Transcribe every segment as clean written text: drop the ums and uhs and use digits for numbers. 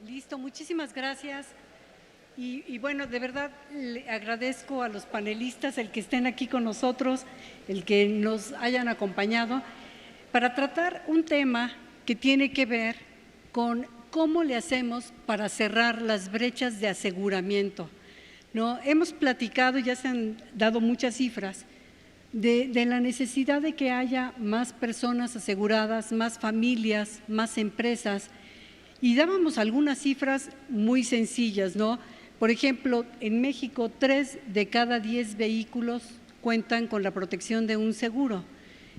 Listo, muchísimas gracias. Bueno, de verdad le agradezco a los panelistas el que estén aquí con nosotros, el que nos hayan acompañado, para tratar un tema que tiene que ver con cómo le hacemos para cerrar las brechas de aseguramiento, ¿no? Hemos platicado, ya se han dado muchas cifras, de la necesidad de que haya más personas aseguradas, más familias, más empresas, y dábamos algunas cifras muy sencillas, ¿no? Por ejemplo, en México 3 de cada 10 vehículos cuentan con la protección de un seguro.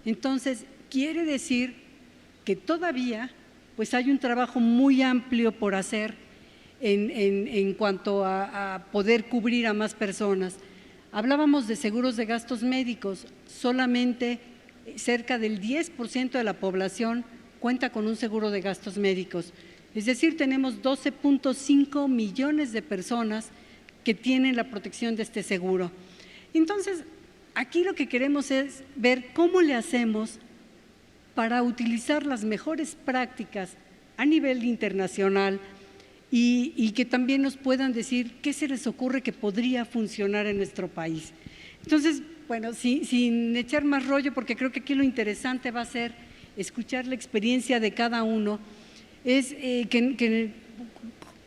Entonces, quiere decir que todavía pues hay un trabajo muy amplio por hacer en cuanto a poder cubrir a más personas. Hablábamos de seguros de gastos médicos, solamente cerca del 10% de la población cuenta con un seguro de gastos médicos. Es decir, tenemos 12.5 millones de personas que tienen la protección de este seguro. Entonces, aquí lo que queremos es ver cómo le hacemos para utilizar las mejores prácticas a nivel internacional y que también nos puedan decir qué se les ocurre que podría funcionar en nuestro país. Entonces, bueno, sin echar más rollo, porque creo que aquí lo interesante va a ser escuchar la experiencia de cada uno, es que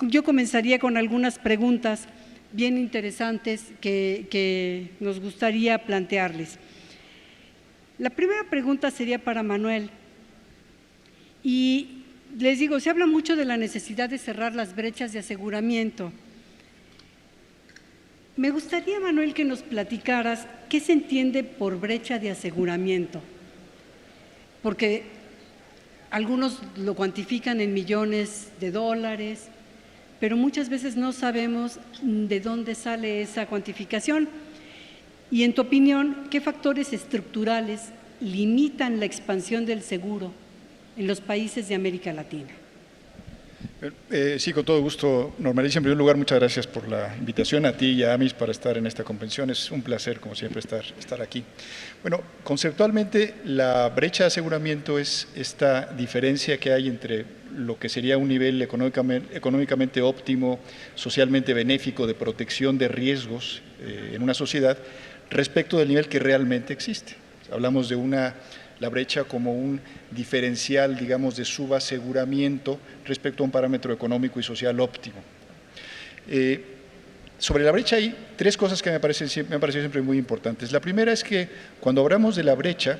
yo comenzaría con algunas preguntas bien interesantes que nos gustaría plantearles. La primera pregunta sería para Manuel, y les digo, se habla mucho de la necesidad de cerrar las brechas de aseguramiento. Me gustaría, Manuel, que nos platicaras qué se entiende por brecha de aseguramiento, porque algunos lo cuantifican en millones de dólares, pero muchas veces no sabemos de dónde sale esa cuantificación. Y en tu opinión, ¿qué factores estructurales limitan la expansión del seguro en los países de América Latina? Sí, con todo gusto. Norma Alicia, en primer lugar, muchas gracias por la invitación a ti y a Amis para estar en esta convención. Es un placer, como siempre, estar aquí. Bueno, conceptualmente, la brecha de aseguramiento es esta diferencia que hay entre lo que sería un nivel económicamente óptimo, socialmente benéfico de protección de riesgos en una sociedad respecto del nivel que realmente existe. Hablamos de la brecha como un diferencial, digamos, de subaseguramiento respecto a un parámetro económico y social óptimo. Sobre la brecha hay tres cosas que me han parecido siempre muy importantes. La primera es que cuando hablamos de la brecha,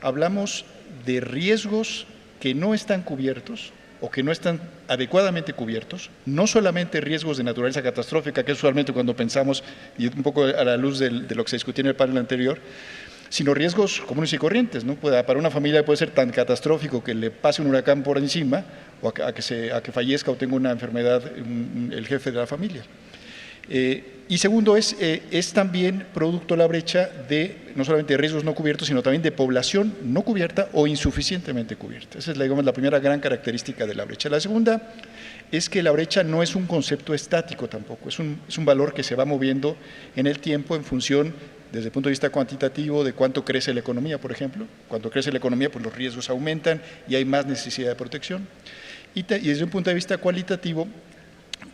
hablamos de riesgos que no están cubiertos o que no están adecuadamente cubiertos, no solamente riesgos de naturaleza catastrófica, que es usualmente cuando pensamos, y un poco a la luz de lo que se discutió en el panel anterior, sino riesgos comunes y corrientes, ¿no? Para una familia puede ser tan catastrófico que le pase un huracán por encima o a que fallezca o tenga una enfermedad el jefe de la familia. Y segundo, es también producto la brecha de no solamente de riesgos no cubiertos, sino también de población no cubierta o insuficientemente cubierta. Esa es, digamos, la primera gran característica de la brecha. La segunda es que la brecha no es un concepto estático tampoco, es un valor que se va moviendo en el tiempo en función, desde el punto de vista cuantitativo, de cuánto crece la economía, por ejemplo. Cuando crece la economía, pues los riesgos aumentan y hay más necesidad de protección. Y desde un punto de vista cualitativo,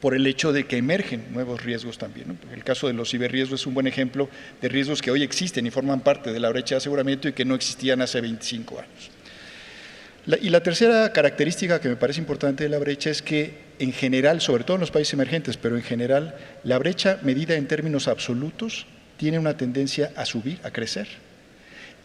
por el hecho de que emergen nuevos riesgos también, ¿no? El caso de los ciberriesgos es un buen ejemplo de riesgos que hoy existen y forman parte de la brecha de aseguramiento y que no existían hace 25 años. Y la tercera característica que me parece importante de la brecha es que en general, sobre todo en los países emergentes, pero en general, la brecha medida en términos absolutos tiene una tendencia a subir, a crecer.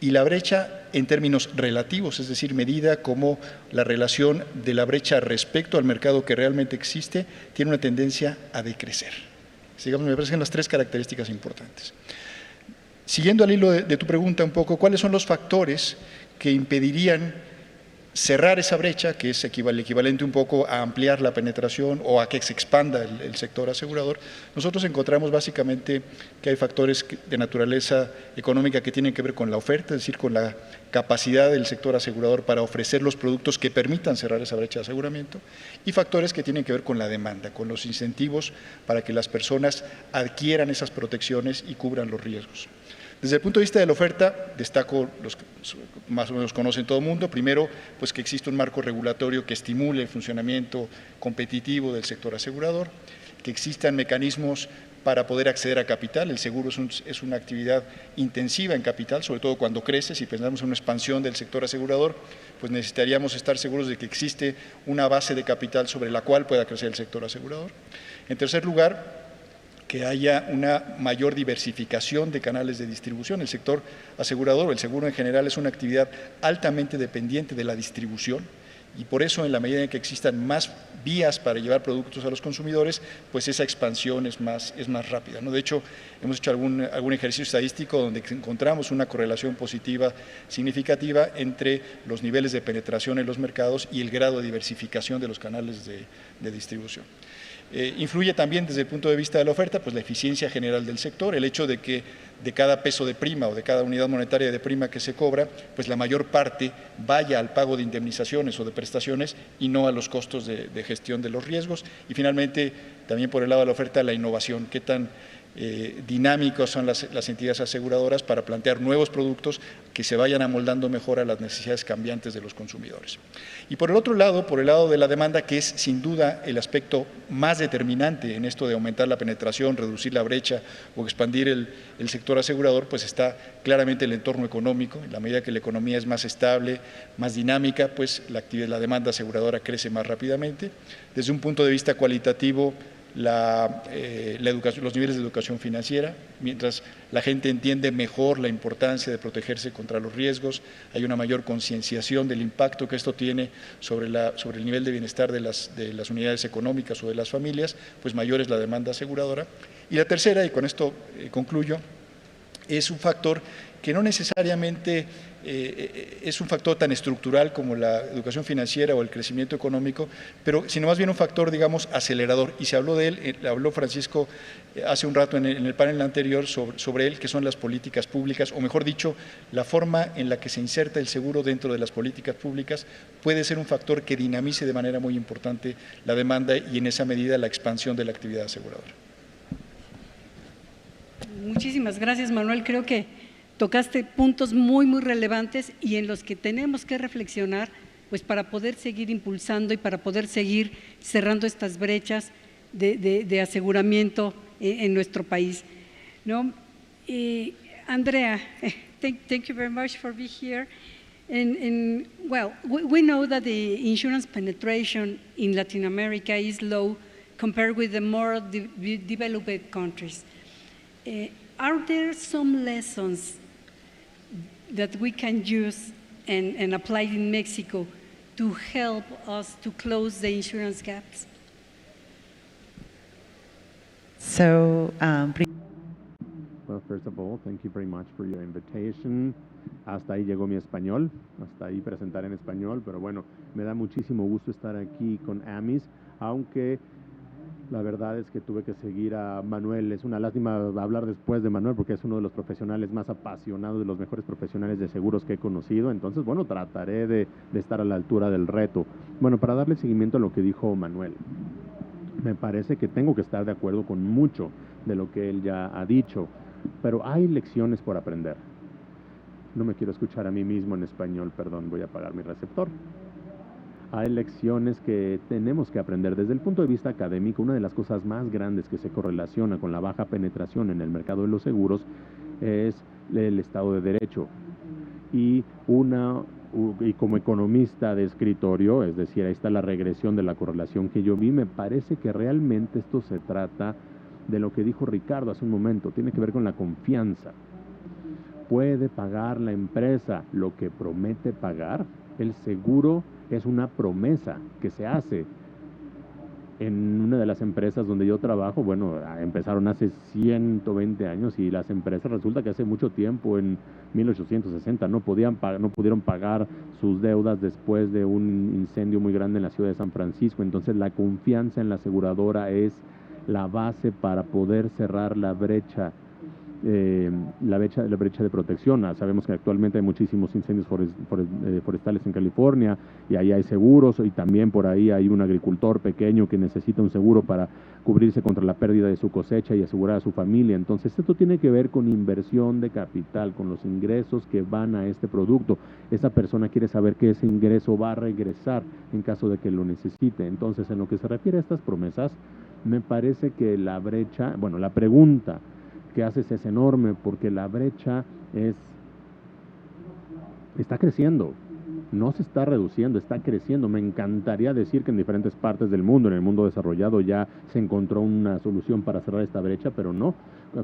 Y la brecha en términos relativos, es decir, medida como la relación de la brecha respecto al mercado que realmente existe, tiene una tendencia a decrecer. Digamos, me parecen las tres características importantes. Siguiendo al hilo de tu pregunta un poco, ¿cuáles son los factores que impedirían cerrar esa brecha, que es el equivalente un poco a ampliar la penetración o a que se expanda el sector asegurador? Nosotros encontramos básicamente que hay factores de naturaleza económica que tienen que ver con la oferta, es decir, con la capacidad del sector asegurador para ofrecer los productos que permitan cerrar esa brecha de aseguramiento, y factores que tienen que ver con la demanda, con los incentivos para que las personas adquieran esas protecciones y cubran los riesgos. Desde el punto de vista de la oferta, destaco los que más o menos conocen todo el mundo. Primero, pues que existe un marco regulatorio que estimule el funcionamiento competitivo del sector asegurador, que existan mecanismos para poder acceder a capital. El seguro es una actividad intensiva en capital, sobre todo cuando crece. Si pensamos en una expansión del sector asegurador, pues necesitaríamos estar seguros de que existe una base de capital sobre la cual pueda crecer el sector asegurador. En tercer lugar, que haya una mayor diversificación de canales de distribución. El sector asegurador o el seguro en general es una actividad altamente dependiente de la distribución y por eso, en la medida en que existan más vías para llevar productos a los consumidores, pues esa expansión es más rápida, ¿no? De hecho, hemos hecho algún ejercicio estadístico donde encontramos una correlación positiva significativa entre los niveles de penetración en los mercados y el grado de diversificación de los canales de distribución. Influye también desde el punto de vista de la oferta, pues la eficiencia general del sector, el hecho de que de cada peso de prima o de cada unidad monetaria de prima que se cobra, pues la mayor parte vaya al pago de indemnizaciones o de prestaciones y no a los costos de gestión de los riesgos. Y finalmente, también por el lado de la oferta, la innovación, qué tan dinámicos son las entidades aseguradoras para plantear nuevos productos que se vayan amoldando mejor a las necesidades cambiantes de los consumidores. Y por el otro lado, por el lado de la demanda, que es sin duda el aspecto más determinante en esto de aumentar la penetración, reducir la brecha o expandir el sector asegurador, pues está claramente el entorno económico. En la medida que la economía es más estable, más dinámica, pues la demanda aseguradora crece más rápidamente. Desde un punto de vista cualitativo, los niveles de educación financiera, mientras la gente entiende mejor la importancia de protegerse contra los riesgos, hay una mayor concienciación del impacto que esto tiene sobre el nivel de bienestar de las unidades económicas o de las familias, pues mayor es la demanda aseguradora. Y la tercera, y con esto concluyo, es un factor que no necesariamente es un factor tan estructural como la educación financiera o el crecimiento económico, pero sino más bien un factor, digamos, acelerador. Y se habló de él, habló Francisco hace un rato en el panel anterior sobre él, que son las políticas públicas, o mejor dicho, la forma en la que se inserta el seguro dentro de las políticas públicas puede ser un factor que dinamice de manera muy importante la demanda y en esa medida la expansión de la actividad aseguradora. Muchísimas gracias, Manuel. Creo que tocaste puntos muy relevantes y en los que tenemos que reflexionar, pues para poder seguir impulsando y para poder seguir cerrando estas brechas de aseguramiento en nuestro país, ¿no? Andrea, thank you very much for being here. And well, we know that the insurance penetration in Latin America is low compared with the more developed countries. Are there some lessons that we can use and apply in Mexico to help us to close the insurance gaps? So, well, first of all, thank you very much for your invitation. Hasta ahí llegó mi español, hasta ahí presentar en español, pero bueno, me da muchísimo gusto estar aquí con Amis, aunque la verdad es que tuve que seguir a Manuel. Es una lástima hablar después de Manuel porque es uno de los profesionales más apasionados, de los mejores profesionales de seguros que he conocido. Entonces, bueno, trataré de estar a la altura del reto. Bueno, para darle seguimiento a lo que dijo Manuel, me parece que tengo que estar de acuerdo con mucho de lo que él ya ha dicho, pero hay lecciones por aprender. No me quiero escuchar a mí mismo en español, perdón, voy a apagar mi receptor. Hay lecciones que tenemos que aprender. Desde el punto de vista académico, una de las cosas más grandes que se correlaciona con la baja penetración en el mercado de los seguros es el Estado de Derecho. Y como economista de escritorio, es decir, ahí está la regresión de la correlación que yo vi, me parece que realmente esto se trata de lo que dijo Ricardo hace un momento, tiene que ver con la confianza. ¿Puede pagar la empresa lo que promete pagar? El seguro es una promesa que se hace. En una de las empresas donde yo trabajo, bueno, empezaron hace 120 años y las empresas resulta que hace mucho tiempo, en 1860, no pudieron pagar sus deudas después de un incendio muy grande en la ciudad de San Francisco. Entonces la confianza en la aseguradora es la base para poder cerrar la brecha la brecha de protección. Sabemos que actualmente hay muchísimos incendios forestales en California y ahí hay seguros, y también por ahí hay un agricultor pequeño que necesita un seguro para cubrirse contra la pérdida de su cosecha y asegurar a su familia. Entonces esto tiene que ver con inversión de capital, con los ingresos que van a este producto. Esa persona quiere saber que ese ingreso va a regresar en caso de que lo necesite. Entonces, en lo que se refiere a estas promesas, me parece que la brecha, bueno, la pregunta que haces es enorme, porque la brecha está creciendo, no se está reduciendo, está creciendo. Me encantaría decir que en diferentes partes del mundo, en el mundo desarrollado, ya se encontró una solución para cerrar esta brecha, pero no.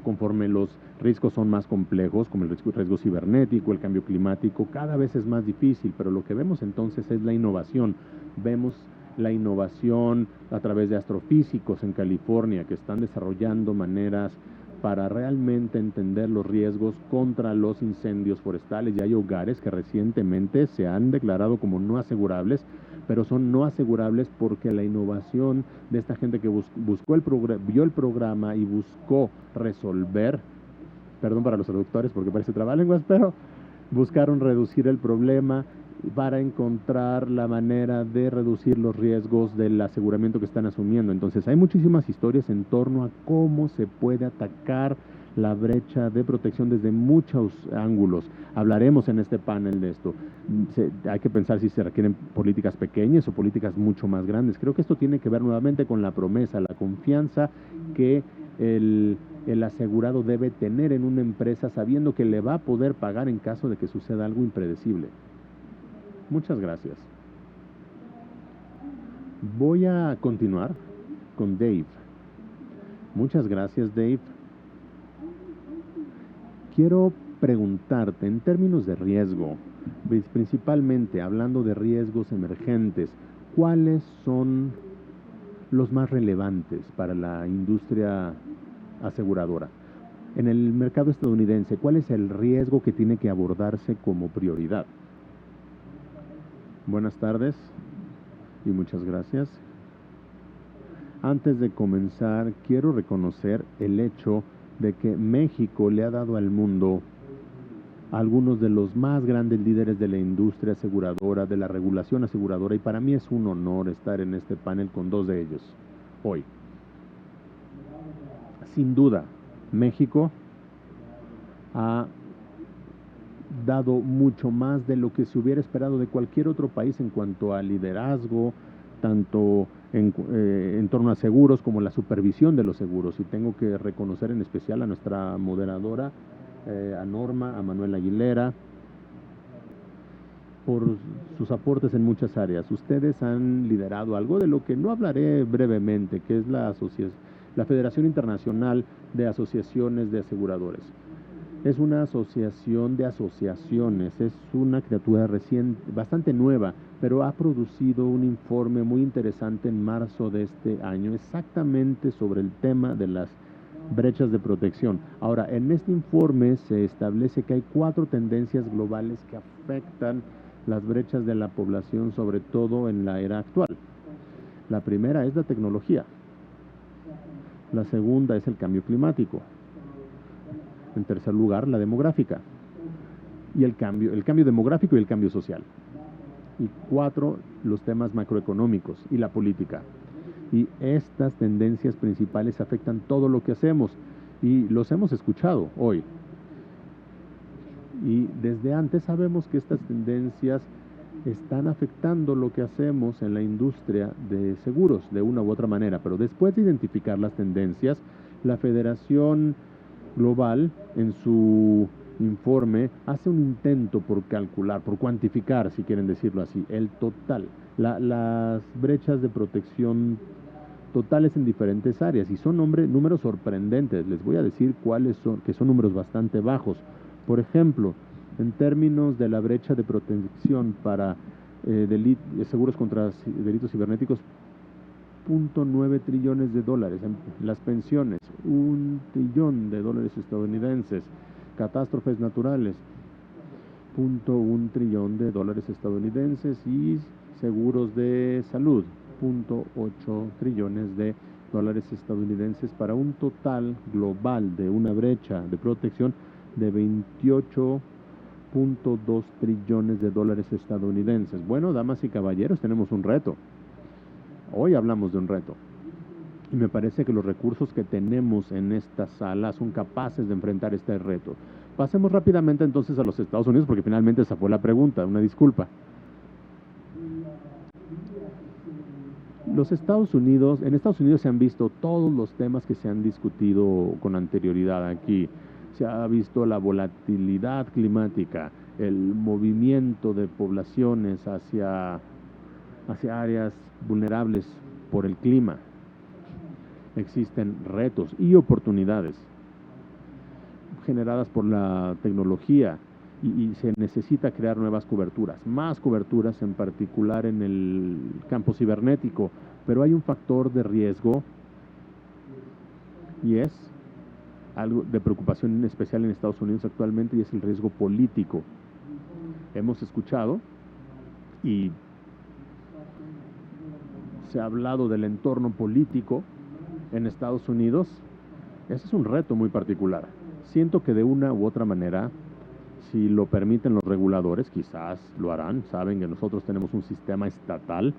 Conforme los riesgos son más complejos, como el riesgo cibernético, el cambio climático, cada vez es más difícil, pero lo que vemos entonces es la innovación. Vemos la innovación a través de astrofísicos en California que están desarrollando maneras para realmente entender los riesgos contra los incendios forestales. Y hay hogares que recientemente se han declarado como no asegurables, pero son no asegurables porque la innovación de esta gente que vio el programa y buscó resolver, perdón para los traductores porque parece trabalenguas, pero buscaron reducir el problema para encontrar la manera de reducir los riesgos del aseguramiento que están asumiendo. Entonces hay muchísimas historias en torno a cómo se puede atacar la brecha de protección desde muchos ángulos. Hablaremos en este panel de esto. Hay que pensar si se requieren políticas pequeñas o políticas mucho más grandes. Creo que esto tiene que ver nuevamente con la promesa, la confianza que el asegurado debe tener en una empresa, sabiendo que le va a poder pagar en caso de que suceda algo impredecible. Muchas gracias. Voy a continuar con Dave. Muchas gracias, Dave. Quiero preguntarte, en términos de riesgo, principalmente hablando de riesgos emergentes, ¿cuáles son los más relevantes para la industria aseguradora? En el mercado estadounidense, ¿cuál es el riesgo que tiene que abordarse como prioridad? Buenas tardes y muchas gracias. Antes de comenzar, quiero reconocer el hecho de que México le ha dado al mundo a algunos de los más grandes líderes de la industria aseguradora, de la regulación aseguradora, y para mí es un honor estar en este panel con dos de ellos hoy. Sin duda, México ha dado mucho más de lo que se hubiera esperado de cualquier otro país en cuanto a liderazgo, tanto en torno a seguros como la supervisión de los seguros. Y tengo que reconocer en especial a nuestra moderadora, a Norma, a Manuel Aguilera, por sus aportes en muchas áreas. Ustedes han liderado algo de lo que no hablaré brevemente, que es la Federación Internacional de Asociaciones de Aseguradores. Es una asociación de asociaciones, es una criatura reciente, bastante nueva, pero ha producido un informe muy interesante en marzo de este año, exactamente sobre el tema de las brechas de protección. Ahora, en este informe se establece que hay 4 tendencias globales que afectan las brechas de la población, sobre todo en la era actual. La primera es la tecnología. La segunda es el cambio climático. En tercer lugar, la demográfica. Y el cambio demográfico y el cambio social. Y 4, los temas macroeconómicos y la política. Y estas tendencias principales afectan todo lo que hacemos. Y los hemos escuchado hoy. Y desde antes sabemos que estas tendencias están afectando lo que hacemos en la industria de seguros de una u otra manera. Pero después de identificar las tendencias, la Federación Global, en su informe, hace un intento por calcular, por cuantificar, si quieren decirlo así, el total, las brechas de protección totales en diferentes áreas, y son números sorprendentes. Les voy a decir cuáles son, que son números bastante bajos. Por ejemplo, en términos de la brecha de protección para seguros contra delitos cibernéticos, $0.9 trillones. En las pensiones, $1 trillón estadounidenses. Catástrofes naturales, $0.1 trillón estadounidenses. Y seguros de salud, $0.8 trillones dólares estadounidenses para un total global de una brecha de protección de 28.2 trillones de dólares estadounidenses. Bueno, damas y caballeros, tenemos un reto. Hoy hablamos de un reto. Y me parece que los recursos que tenemos en esta sala son capaces de enfrentar este reto. Pasemos rápidamente entonces a los Estados Unidos, porque finalmente esa fue la pregunta, una disculpa. En Estados Unidos se han visto todos los temas que se han discutido con anterioridad aquí. Se ha visto la volatilidad climática, el movimiento de poblaciones hacia áreas vulnerables por el clima. Existen retos y oportunidades generadas por la tecnología y se necesita crear nuevas coberturas, más coberturas en particular en el campo cibernético, pero hay un factor de riesgo y es algo de preocupación especial en Estados Unidos actualmente, y es el riesgo político. Hemos escuchado y se ha hablado del entorno político en Estados Unidos. Ese es un reto muy particular. Siento que de una u otra manera, si lo permiten los reguladores, quizás lo harán. Saben que nosotros tenemos un sistema estatal,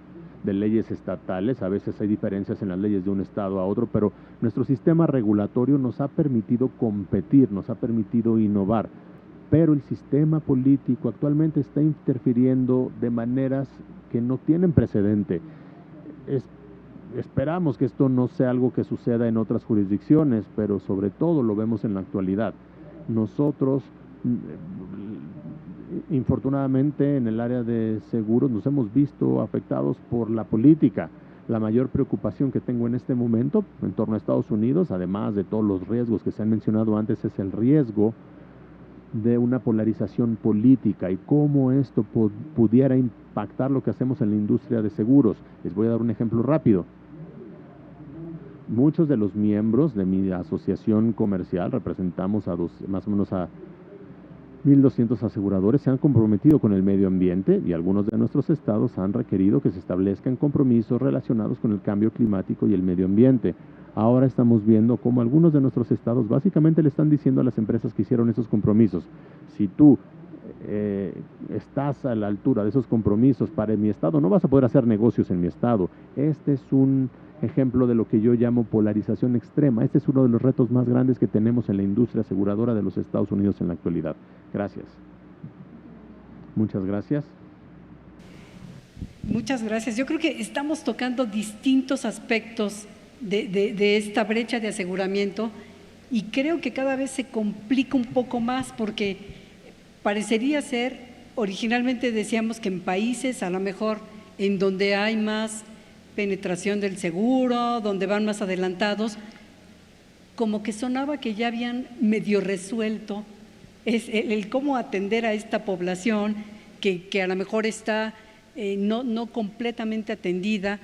de leyes estatales. A veces hay diferencias en las leyes de un estado a otro, pero nuestro sistema regulatorio nos ha permitido competir, nos ha permitido innovar. Pero el sistema político actualmente está interfiriendo de maneras que no tienen precedente. Esperamos que esto no sea algo que suceda en otras jurisdicciones, pero sobre todo lo vemos en la actualidad. Nosotros, infortunadamente, en el área de seguros nos hemos visto afectados por la política. La mayor preocupación que tengo en este momento en torno a Estados Unidos, además de todos los riesgos que se han mencionado antes, es el riesgo de una polarización política y cómo esto pudiera impactar lo que hacemos en la industria de seguros. Les voy a dar un ejemplo rápido. Muchos de los miembros de mi asociación comercial, representamos más o menos a 1,200 aseguradores, se han comprometido con el medio ambiente, y algunos de nuestros estados han requerido que se establezcan compromisos relacionados con el cambio climático y el medio ambiente. Ahora estamos viendo cómo algunos de nuestros estados básicamente le están diciendo a las empresas que hicieron esos compromisos: si tú estás a la altura de esos compromisos para mi estado, no vas a poder hacer negocios en mi estado. Este es un ejemplo de lo que yo llamo polarización extrema. Este es uno de los retos más grandes que tenemos en la industria aseguradora de los Estados Unidos en la actualidad. Gracias. Muchas gracias. Muchas gracias. Yo creo que estamos tocando distintos aspectos de esta brecha de aseguramiento, y creo que cada vez se complica un poco más, porque parecería ser, originalmente decíamos que en países a lo mejor en donde hay más penetración del seguro, donde van más adelantados, como que sonaba que ya habían medio resuelto el cómo atender a esta población que a lo mejor está no completamente atendida,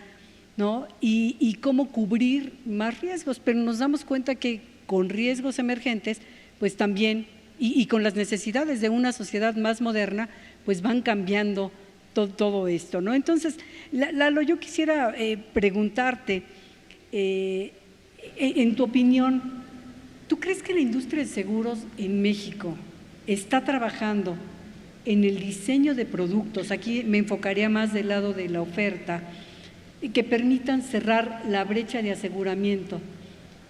¿no? Y cómo cubrir más riesgos, pero nos damos cuenta que con riesgos emergentes, pues también, y con las necesidades de una sociedad más moderna, pues van cambiando todo esto, ¿no? Entonces, Lalo, yo quisiera preguntarte, en tu opinión, ¿tú crees que la industria de seguros en México está trabajando en el diseño de productos? Aquí me enfocaría más del lado de la oferta, que permitan cerrar la brecha de aseguramiento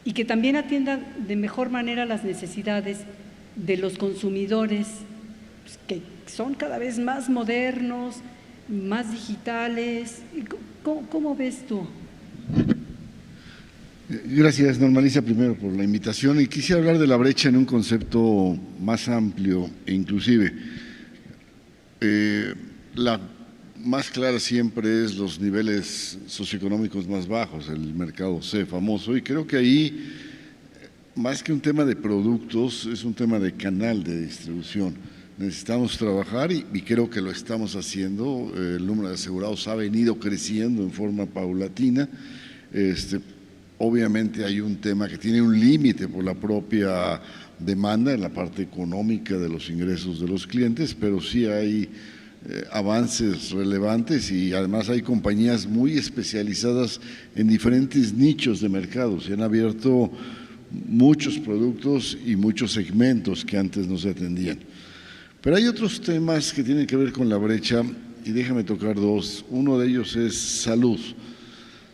y que también atiendan de mejor manera las necesidades de los consumidores, pues, que son cada vez más modernos, más digitales. ¿Cómo ves tú? Gracias, Norma Alicia, primero por la invitación, y quisiera hablar de la brecha en un concepto más amplio e inclusive. La más clara siempre es los niveles socioeconómicos más bajos, el mercado C famoso, y creo que ahí, más que un tema de productos, es un tema de canal de distribución. Necesitamos trabajar y creo que lo estamos haciendo. El número de asegurados ha venido creciendo en forma paulatina. Obviamente hay un tema que tiene un límite por la propia demanda en la parte económica de los ingresos de los clientes, pero sí hay avances relevantes y además hay compañías muy especializadas en diferentes nichos de mercado. Se han abierto muchos productos y muchos segmentos que antes no se atendían. Pero hay otros temas que tienen que ver con la brecha y déjame tocar dos. Uno de ellos es salud.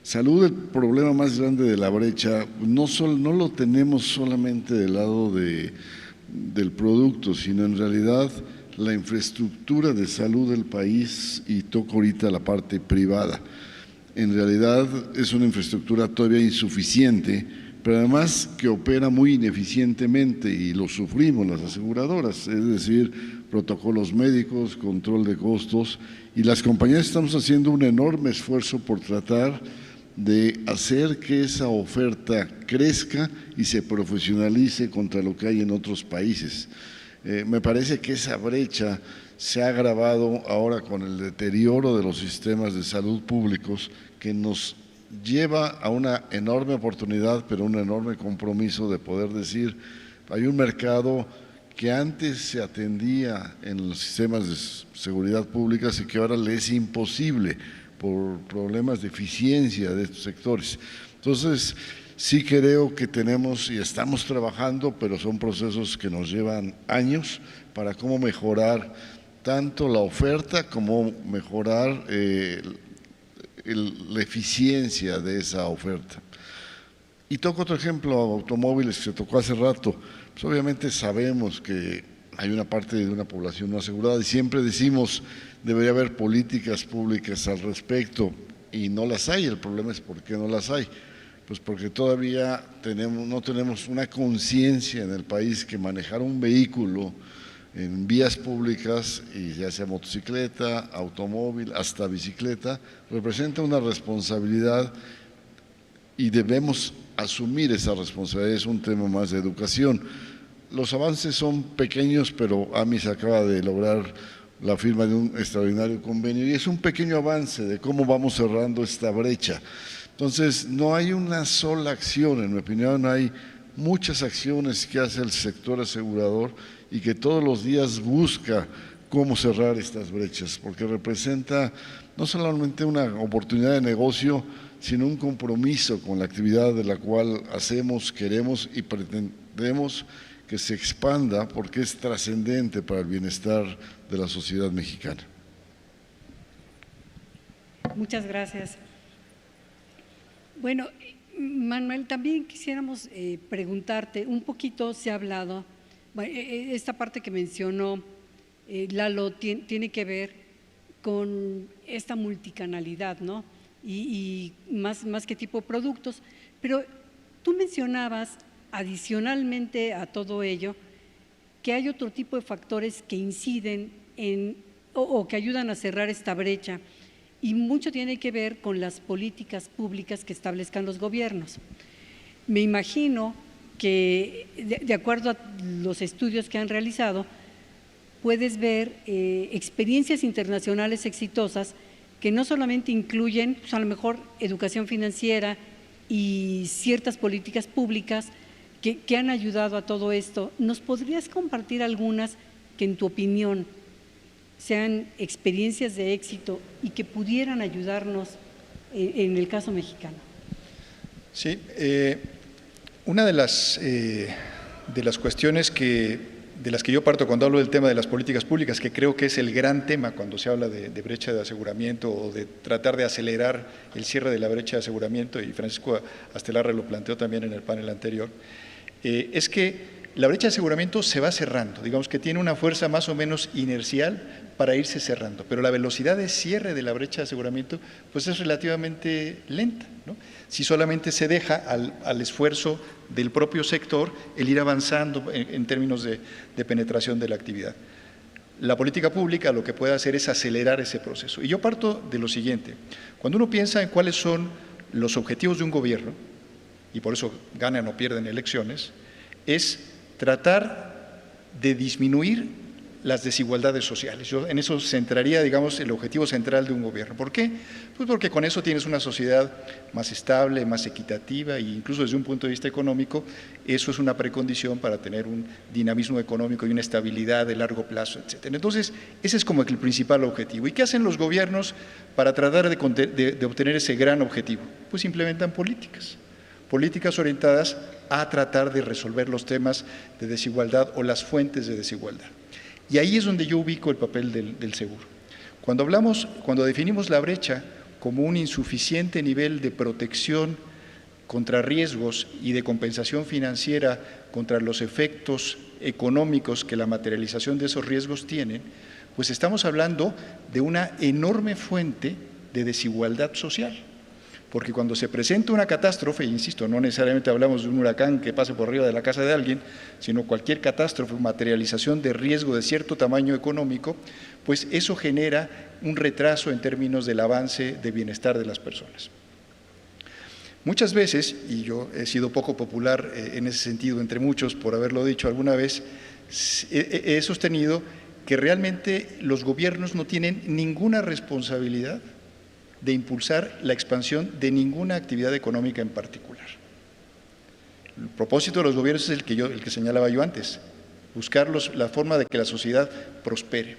Salud, el problema más grande de la brecha, no lo tenemos solamente del lado del producto, sino en realidad la infraestructura de salud del país, y toco ahorita la parte privada. En realidad es una infraestructura todavía insuficiente, pero además que opera muy ineficientemente y lo sufrimos las aseguradoras, es decir, protocolos médicos, control de costos, y las compañías estamos haciendo un enorme esfuerzo por tratar de hacer que esa oferta crezca y se profesionalice contra lo que hay en otros países. Me parece que esa brecha se ha agravado ahora con el deterioro de los sistemas de salud públicos, que nos lleva a una enorme oportunidad, pero un enorme compromiso de poder decir, hay un mercado que antes se atendía en los sistemas de seguridad pública y que ahora le es imposible por problemas de eficiencia de estos sectores. Entonces, sí creo que tenemos y estamos trabajando, pero son procesos que nos llevan años para cómo mejorar tanto la oferta como mejorar la eficiencia de esa oferta. Y toco otro ejemplo, automóviles, que se tocó hace rato. Pues obviamente sabemos que hay una parte de una población no asegurada y siempre decimos debería haber políticas públicas al respecto y no las hay. El problema es por qué no las hay. Pues porque todavía no tenemos una conciencia en el país que manejar un vehículo en vías públicas, y ya sea motocicleta, automóvil, hasta bicicleta, representa una responsabilidad y debemos asumir esa responsabilidad. Es un tema más de educación. Los avances son pequeños, pero AMIS acaba de lograr la firma de un extraordinario convenio y es un pequeño avance de cómo vamos cerrando esta brecha. Entonces, no hay una sola acción, en mi opinión, hay muchas acciones que hace el sector asegurador y que todos los días busca cómo cerrar estas brechas, porque representa no solamente una oportunidad de negocio, sino un compromiso con la actividad de la cual hacemos, queremos y pretendemos que se expanda, porque es trascendente para el bienestar de la sociedad mexicana. Muchas gracias. Bueno, Manuel, también quisiéramos preguntarte, un poquito se ha hablado, esta parte que mencionó Lalo tiene que ver con esta multicanalidad, ¿no? Y más que tipo de productos, pero tú mencionabas adicionalmente a todo ello que hay otro tipo de factores que inciden o que ayudan a cerrar esta brecha, y mucho tiene que ver con las políticas públicas que establezcan los gobiernos. Me imagino que de acuerdo a los estudios que han realizado, puedes ver experiencias internacionales exitosas que no solamente incluyen, pues a lo mejor, educación financiera y ciertas políticas públicas que han ayudado a todo esto. ¿Nos podrías compartir algunas que en tu opinión sean experiencias de éxito y que pudieran ayudarnos en el caso mexicano? Sí, una de las cuestiones de las que yo parto cuando hablo del tema de las políticas públicas, que creo que es el gran tema cuando se habla de brecha de aseguramiento o de tratar de acelerar el cierre de la brecha de aseguramiento, y Francisco Astelarre lo planteó también en el panel anterior, es que la brecha de aseguramiento se va cerrando, digamos que tiene una fuerza más o menos inercial para irse cerrando, pero la velocidad de cierre de la brecha de aseguramiento pues es relativamente lenta, ¿no? Si solamente se deja al esfuerzo del propio sector el ir avanzando en términos de penetración de la actividad. La política pública lo que puede hacer es acelerar ese proceso. Y yo parto de lo siguiente: cuando uno piensa en cuáles son los objetivos de un gobierno, y por eso ganan o pierden elecciones, es tratar de disminuir las desigualdades sociales. Yo en eso centraría, digamos, el objetivo central de un gobierno. ¿Por qué? Pues porque con eso tienes una sociedad más estable, más equitativa e incluso desde un punto de vista económico, eso es una precondición para tener un dinamismo económico y una estabilidad de largo plazo, etcétera. Entonces, ese es como el principal objetivo. ¿Y qué hacen los gobiernos para tratar de obtener ese gran objetivo? Pues implementan políticas orientadas a tratar de resolver los temas de desigualdad o las fuentes de desigualdad. Y ahí es donde yo ubico el papel del seguro. Cuando definimos la brecha como un insuficiente nivel de protección contra riesgos y de compensación financiera contra los efectos económicos que la materialización de esos riesgos tienen, pues estamos hablando de una enorme fuente de desigualdad social. Porque cuando se presenta una catástrofe, insisto, no necesariamente hablamos de un huracán que pase por arriba de la casa de alguien, sino cualquier catástrofe, materialización de riesgo de cierto tamaño económico, pues eso genera un retraso en términos del avance de bienestar de las personas. Muchas veces, y yo he sido poco popular en ese sentido entre muchos por haberlo dicho alguna vez, he sostenido que realmente los gobiernos no tienen ninguna responsabilidad de impulsar la expansión de ninguna actividad económica en particular. El propósito de los gobiernos es el que señalaba yo antes, buscar la forma de que la sociedad prospere.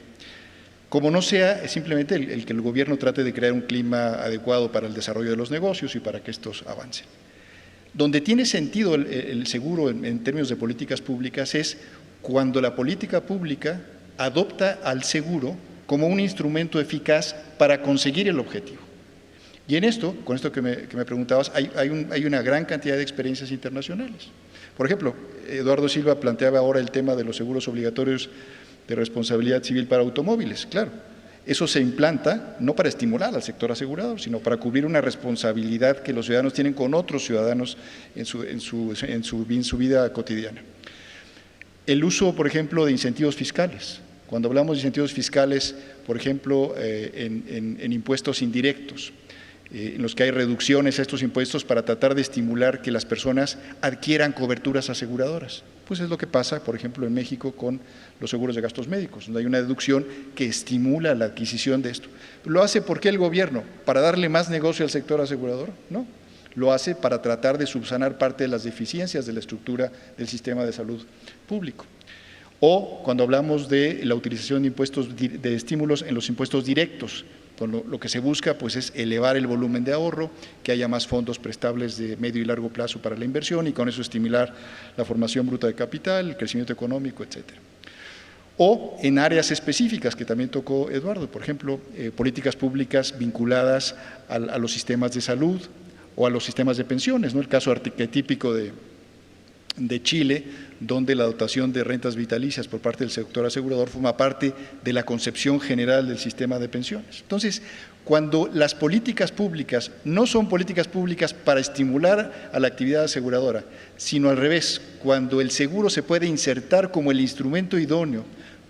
Como no sea simplemente el que el gobierno trate de crear un clima adecuado para el desarrollo de los negocios y para que estos avancen. Donde tiene sentido el seguro en términos de políticas públicas es cuando la política pública adopta al seguro como un instrumento eficaz para conseguir el objetivo. Y en esto, con esto que me preguntabas, hay una gran cantidad de experiencias internacionales. Por ejemplo, Eduardo Silva planteaba ahora el tema de los seguros obligatorios de responsabilidad civil para automóviles. Claro, eso se implanta no para estimular al sector asegurador, sino para cubrir una responsabilidad que los ciudadanos tienen con otros ciudadanos en su vida cotidiana. El uso, por ejemplo, de incentivos fiscales. Cuando hablamos de incentivos fiscales, por ejemplo, en impuestos indirectos, en los que hay reducciones a estos impuestos para tratar de estimular que las personas adquieran coberturas aseguradoras. Pues es lo que pasa, por ejemplo, en México con los seguros de gastos médicos, donde hay una deducción que estimula la adquisición de esto. ¿Lo hace por qué el gobierno? ¿Para darle más negocio al sector asegurador? No. Lo hace para tratar de subsanar parte de las deficiencias de la estructura del sistema de salud público. O cuando hablamos de la utilización de impuestos de estímulos en los impuestos directos, lo que se busca pues es elevar el volumen de ahorro, que haya más fondos prestables de medio y largo plazo para la inversión y con eso estimular la formación bruta de capital, el crecimiento económico, etcétera. O en áreas específicas que también tocó Eduardo, por ejemplo, políticas públicas vinculadas a los sistemas de salud o a los sistemas de pensiones, ¿no? El caso arquetípico de Chile, donde la dotación de rentas vitalicias por parte del sector asegurador forma parte de la concepción general del sistema de pensiones. Entonces, cuando las políticas públicas no son políticas públicas para estimular a la actividad aseguradora, sino al revés, cuando el seguro se puede insertar como el instrumento idóneo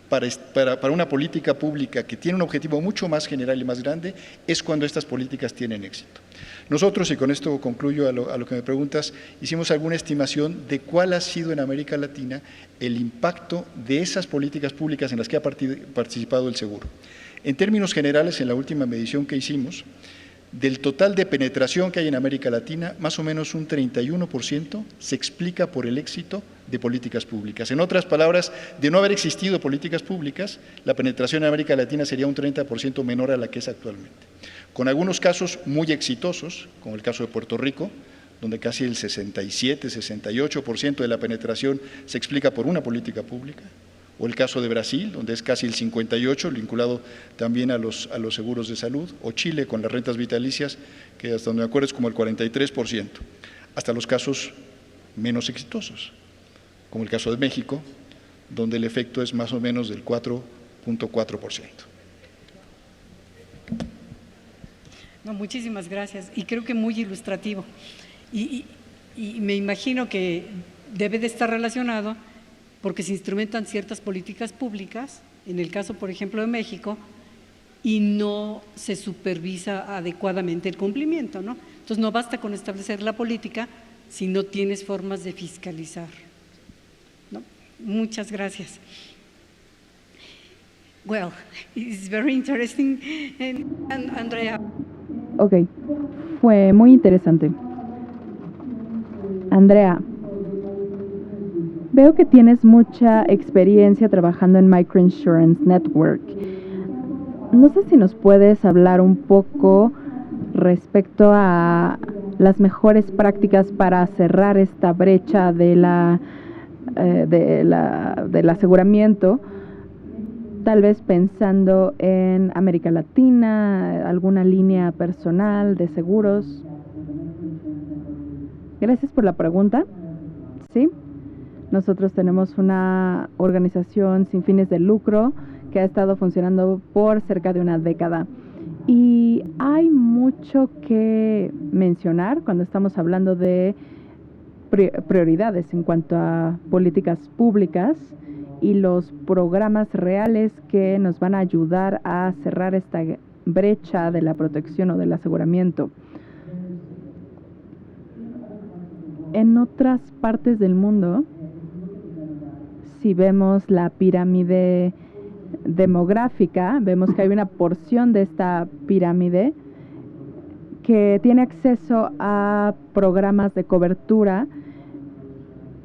para una política pública que tiene un objetivo mucho más general y más grande, es cuando estas políticas tienen éxito. Nosotros, y con esto concluyo a lo que me preguntas, hicimos alguna estimación de cuál ha sido en América Latina el impacto de esas políticas públicas en las que ha participado el seguro. En términos generales, en la última medición que hicimos, del total de penetración que hay en América Latina, más o menos un 31% se explica por el éxito de políticas públicas. En otras palabras, de no haber existido políticas públicas, la penetración en América Latina sería un 30% menor a la que es actualmente. Con algunos casos muy exitosos, como el caso de Puerto Rico, donde casi el 67-68% de la penetración se explica por una política pública, o el caso de Brasil, donde es casi el 58%, vinculado también a los seguros de salud, o Chile con las rentas vitalicias, que hasta donde me acuerdo es como el 43%, hasta los casos menos exitosos, como el caso de México, donde el efecto es más o menos del 4.4%. No, muchísimas gracias, y creo que muy ilustrativo. Y me imagino que debe de estar relacionado porque se instrumentan ciertas políticas públicas, en el caso, por ejemplo, de México, y no se supervisa adecuadamente el cumplimiento, ¿no? Entonces, no basta con establecer la política si no tienes formas de fiscalizar, ¿no? Muchas gracias. Well, it's very interesting. And Andrea. Ok, fue muy interesante. Andrea, veo que tienes mucha experiencia trabajando en Microinsurance Network. No sé si nos puedes hablar un poco respecto a las mejores prácticas para cerrar esta brecha del aseguramiento, tal vez pensando en América Latina, alguna línea personal de seguros. Gracias por la pregunta. Sí, nosotros tenemos una organización sin fines de lucro que ha estado funcionando por cerca de una década. Y hay mucho que mencionar cuando estamos hablando de prioridades en cuanto a políticas públicas y los programas reales que nos van a ayudar a cerrar esta brecha de la protección o del aseguramiento. En otras partes del mundo, si vemos la pirámide demográfica, vemos que hay una porción de esta pirámide que tiene acceso a programas de cobertura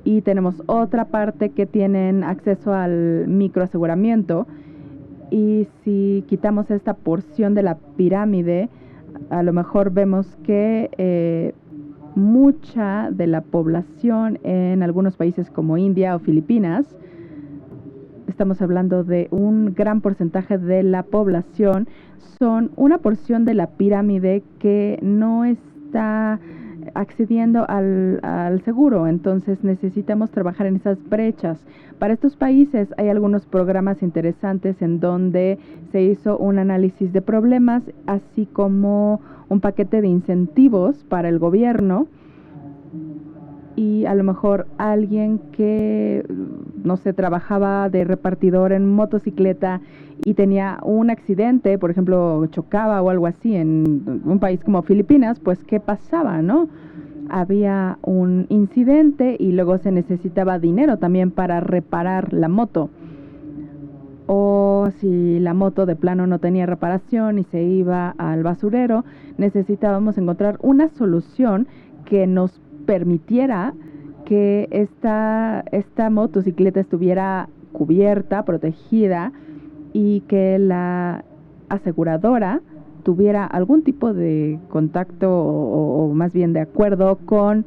y tenemos otra parte que tienen acceso al microaseguramiento, y si quitamos esta porción de la pirámide, a lo mejor vemos que mucha de la población en algunos países como India o Filipinas, estamos hablando de un gran porcentaje de la población, son una porción de la pirámide que no está accediendo al seguro. Entonces necesitamos trabajar en esas brechas. Para estos países hay algunos programas interesantes en donde se hizo un análisis de problemas, así como un paquete de incentivos para el gobierno. Y a lo mejor alguien que, no sé, trabajaba de repartidor en motocicleta y tenía un accidente, por ejemplo, chocaba o algo así en un país como Filipinas, pues ¿qué pasaba, no? Había un incidente y luego se necesitaba dinero también para reparar la moto. O si la moto de plano no tenía reparación y se iba al basurero, necesitábamos encontrar una solución que nos permitiera que esta motocicleta estuviera cubierta, protegida, y que la aseguradora tuviera algún tipo de contacto o más bien de acuerdo con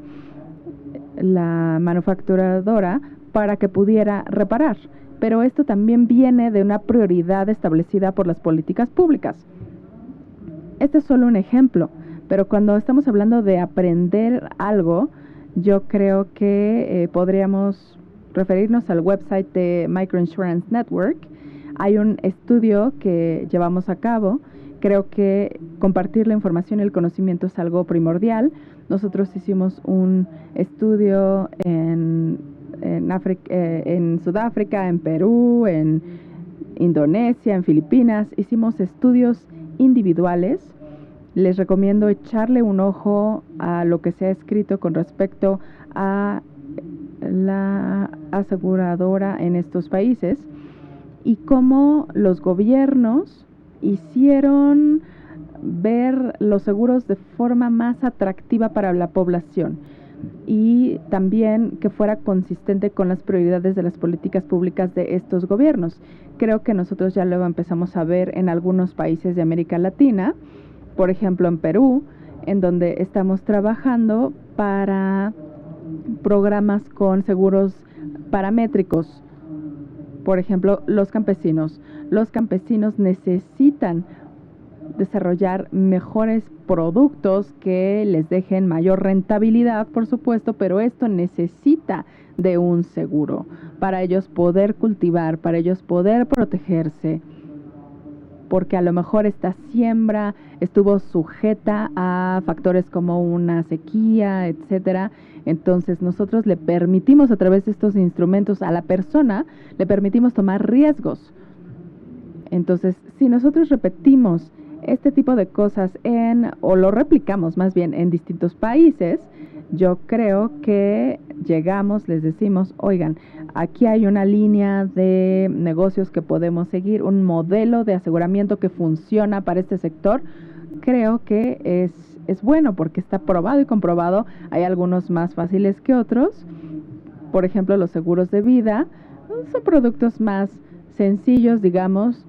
la manufacturadora para que pudiera reparar. Pero esto también viene de una prioridad establecida por las políticas públicas. Este es solo un ejemplo, pero cuando estamos hablando de aprender algo, yo creo que podríamos referirnos al website de Microinsurance Network. Hay un estudio que llevamos a cabo. Creo que compartir la información y el conocimiento es algo primordial. Nosotros hicimos un estudio en Sudáfrica, en Perú, en Indonesia, en Filipinas. Hicimos estudios individuales. Les recomiendo echarle un ojo a lo que se ha escrito con respecto a la aseguradora en estos países y cómo los gobiernos hicieron ver los seguros de forma más atractiva para la población y también que fuera consistente con las prioridades de las políticas públicas de estos gobiernos. Creo que nosotros ya lo empezamos a ver en algunos países de América Latina, por ejemplo en Perú, en donde estamos trabajando para programas con seguros paramétricos. Por ejemplo, los campesinos. Los campesinos necesitan desarrollar mejores productos que les dejen mayor rentabilidad, por supuesto, pero esto necesita de un seguro para ellos poder cultivar, para ellos poder protegerse, porque a lo mejor esta siembra estuvo sujeta a factores como una sequía, etcétera. Entonces nosotros le permitimos a través de estos instrumentos a la persona, le permitimos tomar riesgos. Entonces, si nosotros repetimos este tipo de cosas o lo replicamos más bien en distintos países, yo creo que llegamos, les decimos, oigan, aquí hay una línea de negocios que podemos seguir, un modelo de aseguramiento que funciona para este sector. Creo que es bueno porque está probado y comprobado. Hay algunos más fáciles que otros. Por ejemplo, los seguros de vida son productos más sencillos, digamos,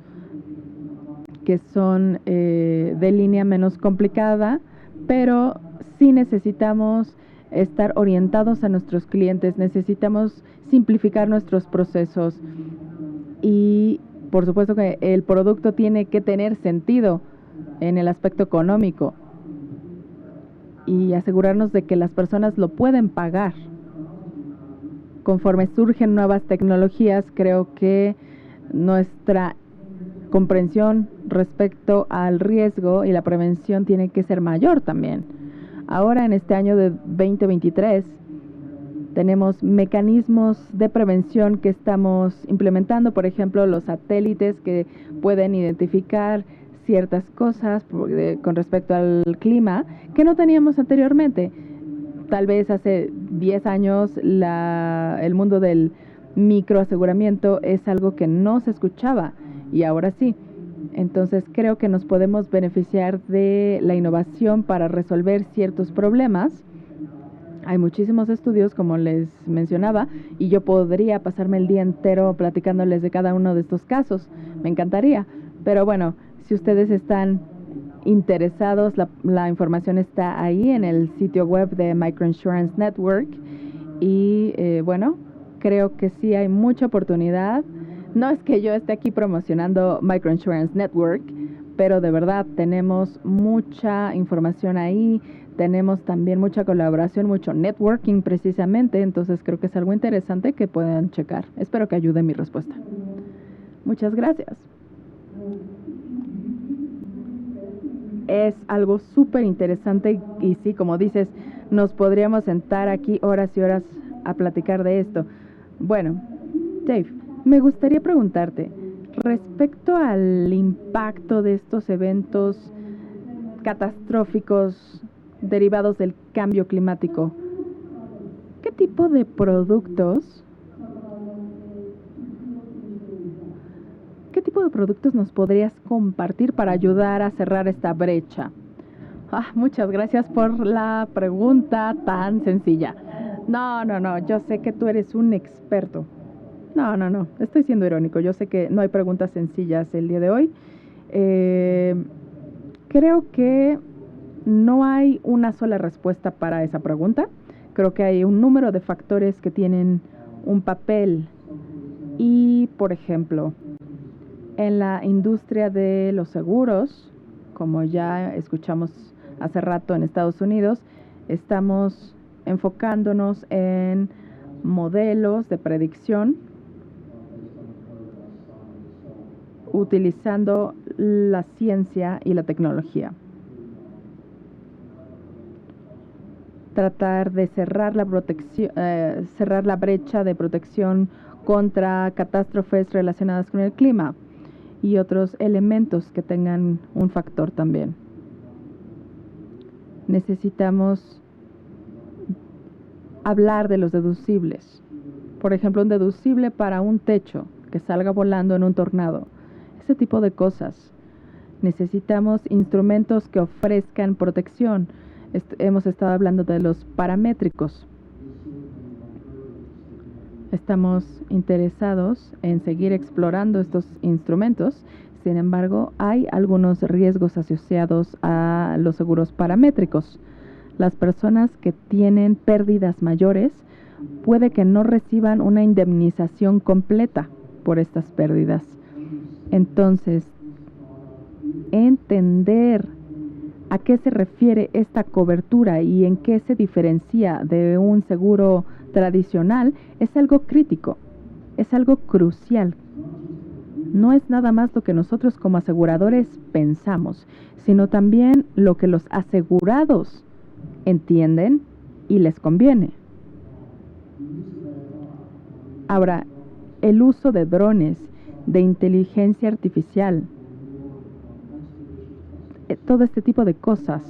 que son de línea menos complicada, pero sí necesitamos estar orientados a nuestros clientes, necesitamos simplificar nuestros procesos y por supuesto que el producto tiene que tener sentido en el aspecto económico y asegurarnos de que las personas lo pueden pagar. Conforme surgen nuevas tecnologías, creo que nuestra comprensión respecto al riesgo y la prevención tiene que ser mayor también. Ahora en este año de 2023 tenemos mecanismos de prevención que estamos implementando, por ejemplo, los satélites que pueden identificar ciertas cosas con respecto al clima que no teníamos anteriormente. Tal vez hace 10 años el mundo del microaseguramiento es algo que no se escuchaba y ahora sí. Entonces creo que nos podemos beneficiar de la innovación para resolver ciertos problemas. Hay muchísimos estudios, como les mencionaba, y yo podría pasarme el día entero platicándoles de cada uno de estos casos. Me encantaría. Pero bueno, si ustedes están interesados, la información está ahí en el sitio web de Microinsurance Network. Y bueno, creo que sí hay mucha oportunidad. No es que yo esté aquí promocionando Microinsurance Network, pero de verdad tenemos mucha información ahí, tenemos también mucha colaboración, mucho networking precisamente, entonces creo que es algo interesante que puedan checar. Espero que ayude mi respuesta. Muchas gracias. Es algo súper interesante y sí, como dices, nos podríamos sentar aquí horas y horas a platicar de esto. Bueno, Dave, me gustaría preguntarte, respecto al impacto de estos eventos catastróficos derivados del cambio climático, ¿qué tipo de productos nos podrías compartir para ayudar a cerrar esta brecha? Muchas gracias por la pregunta tan sencilla. No, yo sé que tú eres un experto. No, estoy siendo irónico. Yo sé que no hay preguntas sencillas el día de hoy. Creo que no hay una sola respuesta para esa pregunta. Creo que hay un número de factores que tienen un papel. Y, por ejemplo, en la industria de los seguros, como ya escuchamos hace rato en Estados Unidos, estamos enfocándonos en modelos de predicción utilizando la ciencia y la tecnología. Tratar de cerrar la brecha de protección contra catástrofes relacionadas con el clima y otros elementos que tengan un factor también. Necesitamos hablar de los deducibles. Por ejemplo, un deducible para un techo que salga volando en un tornado. Ese tipo de cosas. Necesitamos instrumentos que ofrezcan protección. Hemos estado hablando de los paramétricos. Estamos interesados en seguir explorando estos instrumentos. Sin embargo, hay algunos riesgos asociados a los seguros paramétricos. Las personas que tienen pérdidas mayores puede que no reciban una indemnización completa por estas pérdidas. Entonces, entender a qué se refiere esta cobertura y en qué se diferencia de un seguro tradicional es algo crítico, es algo crucial. No es nada más lo que nosotros como aseguradores pensamos, sino también lo que los asegurados entienden y les conviene. Ahora, el uso de drones, de inteligencia artificial, todo este tipo de cosas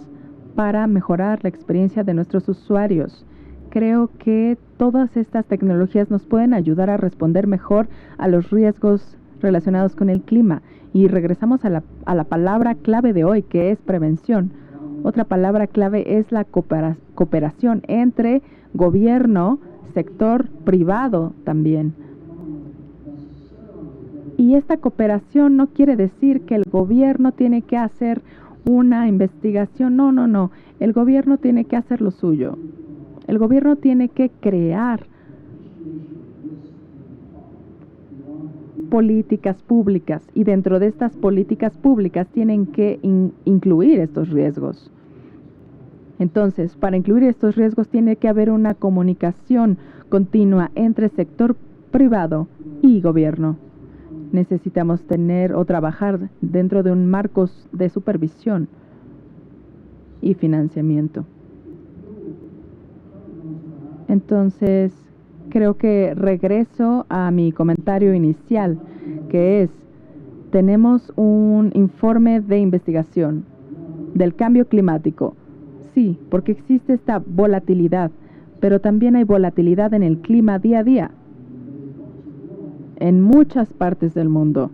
para mejorar la experiencia de nuestros usuarios. Creo que todas estas tecnologías nos pueden ayudar a responder mejor a los riesgos relacionados con el clima. Y regresamos a la palabra clave de hoy, que es prevención. Otra palabra clave es la cooperación entre gobierno, sector privado también. Y esta cooperación no quiere decir que el gobierno tiene que hacer una investigación. No, no, no. El gobierno tiene que hacer lo suyo. El gobierno tiene que crear políticas públicas y dentro de estas políticas públicas tienen que incluir estos riesgos. Entonces, para incluir estos riesgos tiene que haber una comunicación continua entre sector privado y gobierno. Necesitamos tener o trabajar dentro de un marco de supervisión y financiamiento. Entonces, creo que regreso a mi comentario inicial, que es, tenemos un informe de investigación del cambio climático. Sí, porque existe esta volatilidad, pero también hay volatilidad en el clima día a día, en muchas partes del mundo.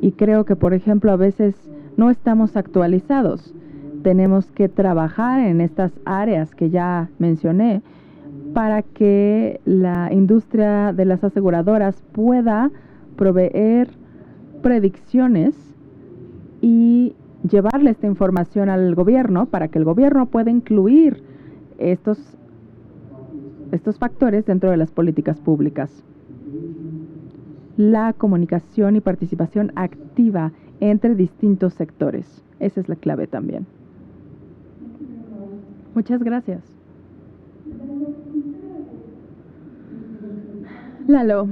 Y creo que, por ejemplo, a veces no estamos actualizados. Tenemos que trabajar en estas áreas que ya mencioné, para que la industria de las aseguradoras pueda proveer predicciones y llevarle esta información al gobierno para que el gobierno pueda incluir estos factores dentro de las políticas públicas. La comunicación y participación activa entre distintos sectores. Esa es la clave también. Muchas gracias. Lalo,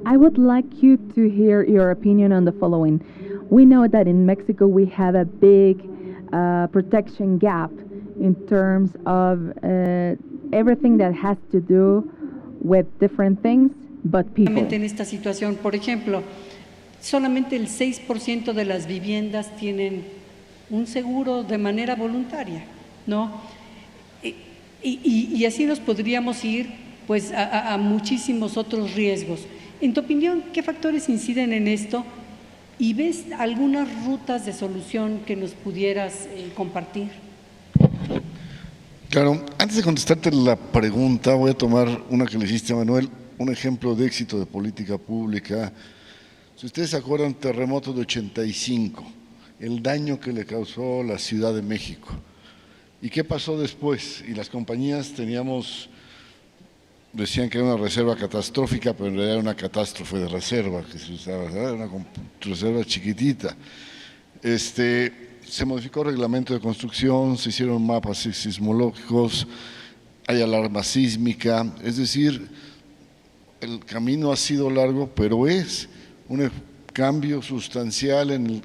I would like you to hear your opinion on the following. We know that in Mexico we have a big protection gap in terms of everything that has to do with different things, but people. En esta situación, por ejemplo, solamente el 6% de las viviendas tienen un seguro de manera voluntaria, ¿no? Y así nos podríamos ir pues a muchísimos otros riesgos. En tu opinión, ¿qué factores inciden en esto? ¿Y ves algunas rutas de solución que nos pudieras compartir? Claro, antes de contestarte la pregunta, voy a tomar una que le hiciste a Manuel, un ejemplo de éxito de política pública. Si ustedes se acuerdan, terremoto de 85, el daño que le causó la Ciudad de México. ¿Y qué pasó después? Y las compañías decían que era una reserva catastrófica, pero en realidad era una catástrofe de reserva que se usaba, era una reserva chiquitita. Se modificó el reglamento de construcción, se hicieron mapas sismológicos, hay alarma sísmica, es decir, el camino ha sido largo, pero es un cambio sustancial en el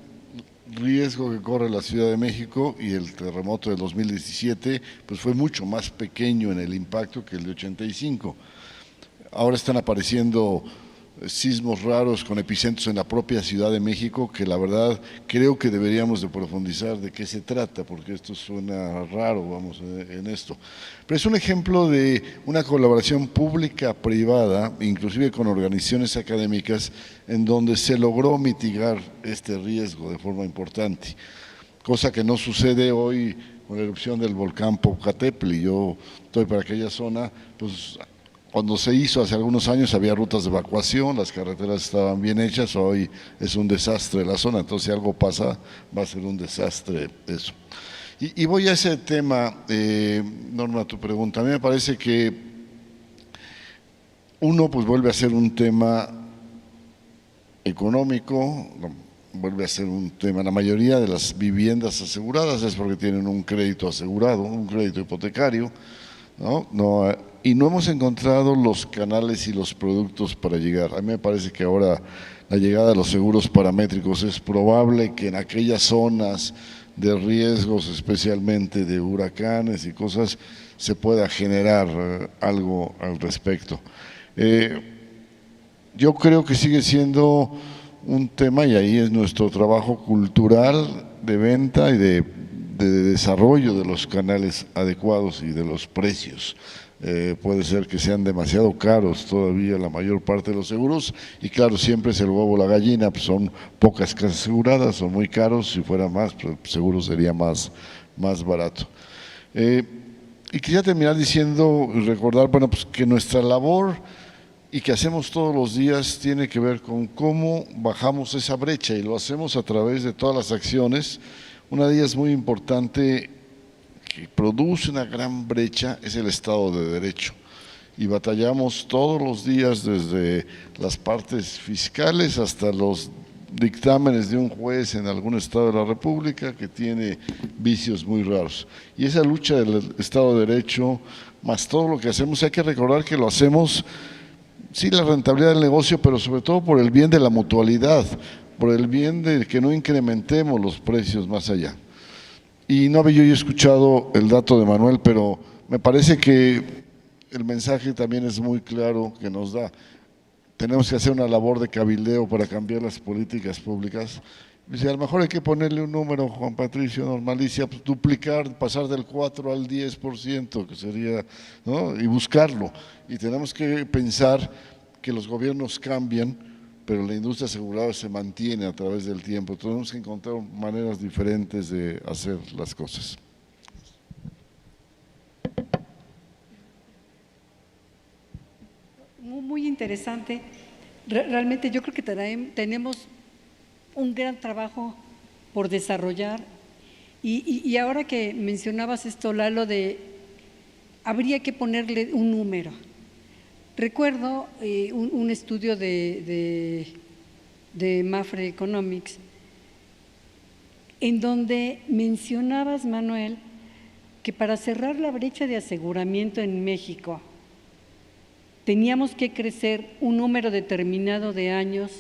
riesgo que corre la Ciudad de México, y el terremoto de 2017 pues fue mucho más pequeño en el impacto que el de 85. Ahora están apareciendo sismos raros con epicentros en la propia Ciudad de México, que la verdad creo que deberíamos de profundizar de qué se trata, porque esto suena raro, vamos, en esto. Pero es un ejemplo de una colaboración pública-privada, inclusive con organizaciones académicas, en donde se logró mitigar este riesgo de forma importante, cosa que no sucede hoy con la erupción del volcán Popocatépetl. Yo estoy para aquella zona, pues cuando se hizo hace algunos años había rutas de evacuación, las carreteras estaban bien hechas, hoy es un desastre la zona, entonces si algo pasa va a ser un desastre eso. Y voy a ese tema, Norma, tu pregunta. A mí me parece que uno pues vuelve a ser un tema económico, vuelve a ser un tema, la mayoría de las viviendas aseguradas es porque tienen un crédito asegurado, un crédito hipotecario, y no hemos encontrado los canales y los productos para llegar. A mí me parece que ahora la llegada de los seguros paramétricos es probable que en aquellas zonas de riesgos, especialmente de huracanes y cosas, se pueda generar algo al respecto. Yo creo que sigue siendo un tema, y ahí es nuestro trabajo cultural, de venta y de desarrollo de los canales adecuados y de los precios. Puede ser que sean demasiado caros todavía la mayor parte de los seguros, y claro, siempre es el huevo o la gallina, pues son pocas casas aseguradas, son muy caros, si fuera más, pues seguro sería más barato. Y quería terminar diciendo y recordar, bueno, pues que nuestra labor y que hacemos todos los días tiene que ver con cómo bajamos esa brecha, y lo hacemos a través de todas las acciones. Una de ellas muy importante que produce una gran brecha es el Estado de Derecho, y batallamos todos los días desde las partes fiscales hasta los dictámenes de un juez en algún estado de la República que tiene vicios muy raros. Y esa lucha del Estado de Derecho, más todo lo que hacemos, hay que recordar que lo hacemos, sí, la rentabilidad del negocio, pero sobre todo por el bien de la mutualidad, por el bien de que no incrementemos los precios más allá. Y no había yo escuchado el dato de Manuel, pero me parece que el mensaje también es muy claro que nos da. Tenemos que hacer una labor de cabildeo para cambiar las políticas públicas. Dice, a lo mejor hay que ponerle un número, Juan Patricio, Normalicia, pues, duplicar, pasar del 4 al 10%, que sería, ¿no? Y buscarlo. Y tenemos que pensar que los gobiernos cambian, pero la industria aseguradora se mantiene a través del tiempo. Tenemos que encontrar maneras diferentes de hacer las cosas. Muy interesante. Realmente yo creo que tenemos un gran trabajo por desarrollar. Y ahora que mencionabas esto, Lalo, de habría que ponerle un número. Recuerdo un estudio de Mafre Economics, en donde mencionabas, Manuel, que para cerrar la brecha de aseguramiento en México teníamos que crecer un número determinado de años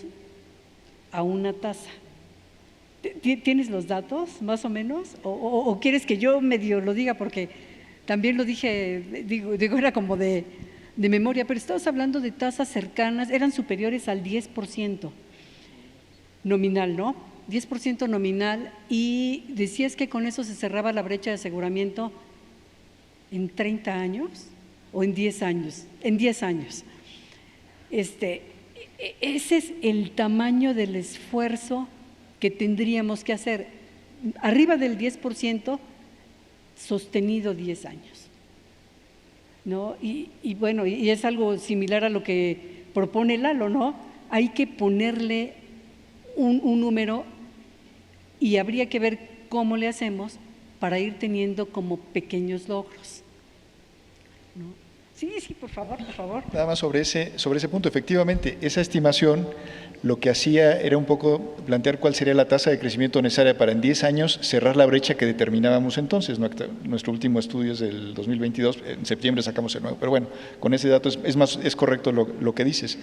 a una tasa. ¿Tienes los datos, más o menos? ¿O quieres que yo medio lo diga? Porque también lo dije, digo era como de memoria, pero estabas hablando de tasas cercanas, eran superiores al 10% nominal, ¿no? 10% nominal, y decías que con eso se cerraba la brecha de aseguramiento en 30 años o en 10 años. En 10 años. Ese es el tamaño del esfuerzo que tendríamos que hacer, arriba del 10%, sostenido 10 años, ¿no? Y bueno, y es algo similar a lo que propone Lalo, ¿no? Hay que ponerle un número, y habría que ver cómo le hacemos para ir teniendo como pequeños logros, ¿no? Sí, por favor. Nada más sobre ese punto. Efectivamente, esa estimación lo que hacía era un poco plantear cuál sería la tasa de crecimiento necesaria para en 10 años cerrar la brecha que determinábamos entonces. Nuestro último estudio es del 2022, en septiembre sacamos el nuevo, pero bueno, con ese dato es correcto lo que dices.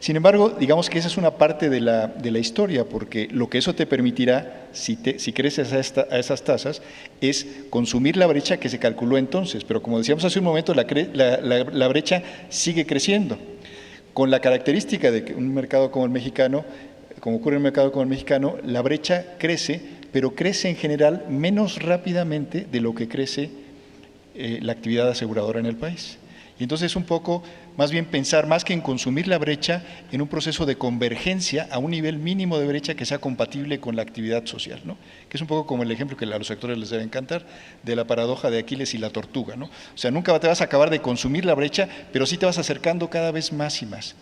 Sin embargo, digamos que esa es una parte de la historia, porque lo que eso te permitirá, si creces a esas tasas, es consumir la brecha que se calculó entonces, pero como decíamos hace un momento, la brecha sigue creciendo, con la característica de que un mercado como el mexicano, como ocurre en un mercado como el mexicano, la brecha crece, pero crece en general menos rápidamente de lo que crece la actividad aseguradora en el país. Y entonces un poco, más bien pensar, más que en consumir la brecha, en un proceso de convergencia a un nivel mínimo de brecha que sea compatible con la actividad social, ¿no? Que es un poco como el ejemplo que a los sectores les debe encantar, de la paradoja de Aquiles y la tortuga, ¿no? O sea, nunca te vas a acabar de consumir la brecha, pero sí te vas acercando cada vez más y más.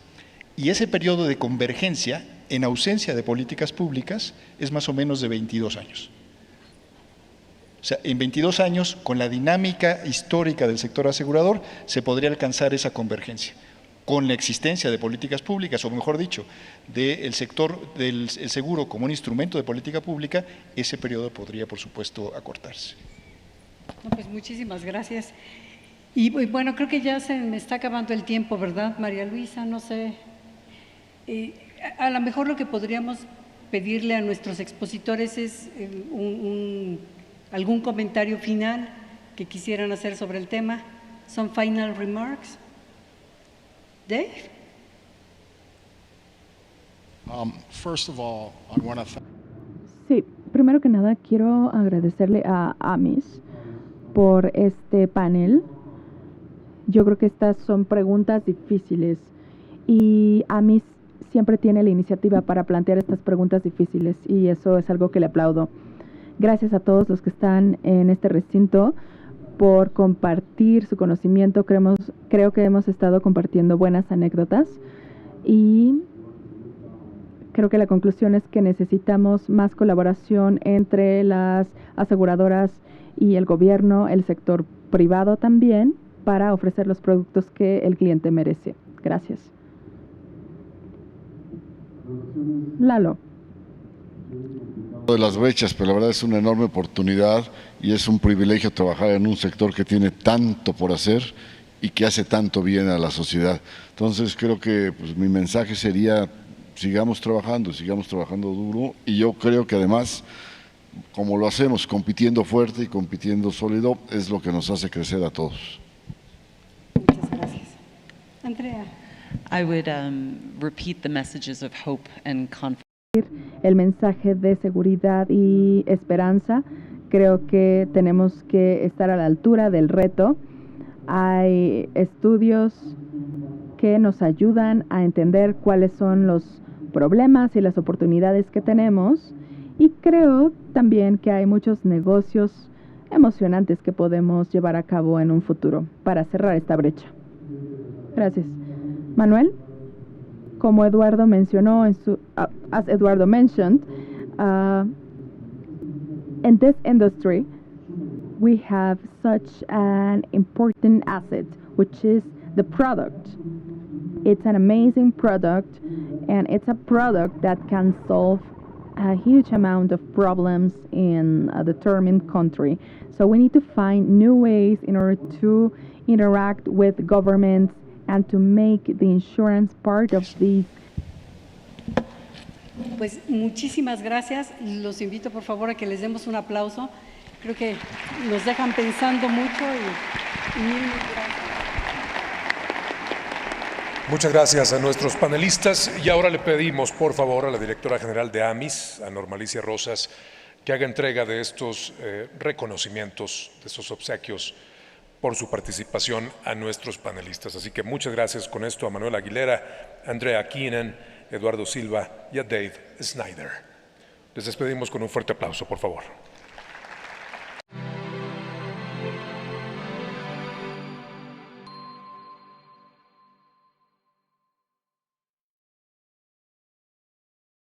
Y ese periodo de convergencia, en ausencia de políticas públicas, es más o menos de 22 años. O sea, en 22 años, con la dinámica histórica del sector asegurador, se podría alcanzar esa convergencia. Con la existencia de políticas públicas, o mejor dicho, del sector del seguro como un instrumento de política pública, ese periodo podría, por supuesto, acortarse. No, pues muchísimas gracias. Y bueno, creo que ya se me está acabando el tiempo, ¿verdad, María Luisa? No sé. A lo mejor lo que podríamos pedirle a nuestros expositores es algún comentario final que quisieran hacer sobre el tema. ¿Son final remarks? Dave? First of all, I want to Sí, primero primero que nada quiero agradecerle a Amis por este panel. Yo creo que estas son preguntas difíciles y Amis siempre tiene la iniciativa para plantear estas preguntas difíciles y eso es algo que le aplaudo. Gracias a todos los que están en este recinto por compartir su conocimiento. Creo que hemos estado compartiendo buenas anécdotas y creo que la conclusión es que necesitamos más colaboración entre las aseguradoras y el gobierno, el sector privado también, para ofrecer los productos que el cliente merece. Gracias. Lalo. De las brechas, pero la verdad es una enorme oportunidad y es un privilegio trabajar en un sector que tiene tanto por hacer y que hace tanto bien a la sociedad. Entonces creo que pues, mi mensaje sería sigamos trabajando duro y yo creo que además, como lo hacemos, compitiendo fuerte y compitiendo sólido, es lo que nos hace crecer a todos. Muchas gracias. Andrea. I would repeat the messages of hope and confidence. El mensaje de seguridad y esperanza. Creo que tenemos que estar a la altura del reto. Hay estudios que nos ayudan a entender cuáles son los problemas y las oportunidades que tenemos y creo también que hay muchos negocios emocionantes que podemos llevar a cabo en un futuro para cerrar esta brecha. Gracias. Manuel, como Eduardo mencionó as Eduardo mentioned, in this industry we have such an important asset, which is the product. It's an amazing product, and it's a product that can solve a huge amount of problems in a determined country. So we need to find new ways in order to interact with governments and to make the insurance part of these. Pues muchísimas gracias. Los invito por favor a que les demos un aplauso. Creo que nos dejan pensando mucho y mil gracias. Muchas gracias a nuestros panelistas y ahora le pedimos por favor a la directora general de AMIS, a Norma Alicia Rosas, que haga entrega de estos reconocimientos, de estos obsequios por su participación a nuestros panelistas. Así que muchas gracias con esto a Manuel Aguilera, a Andrea Keenan, Eduardo Silva y a Dave Snyder. Les despedimos con un fuerte aplauso, por favor.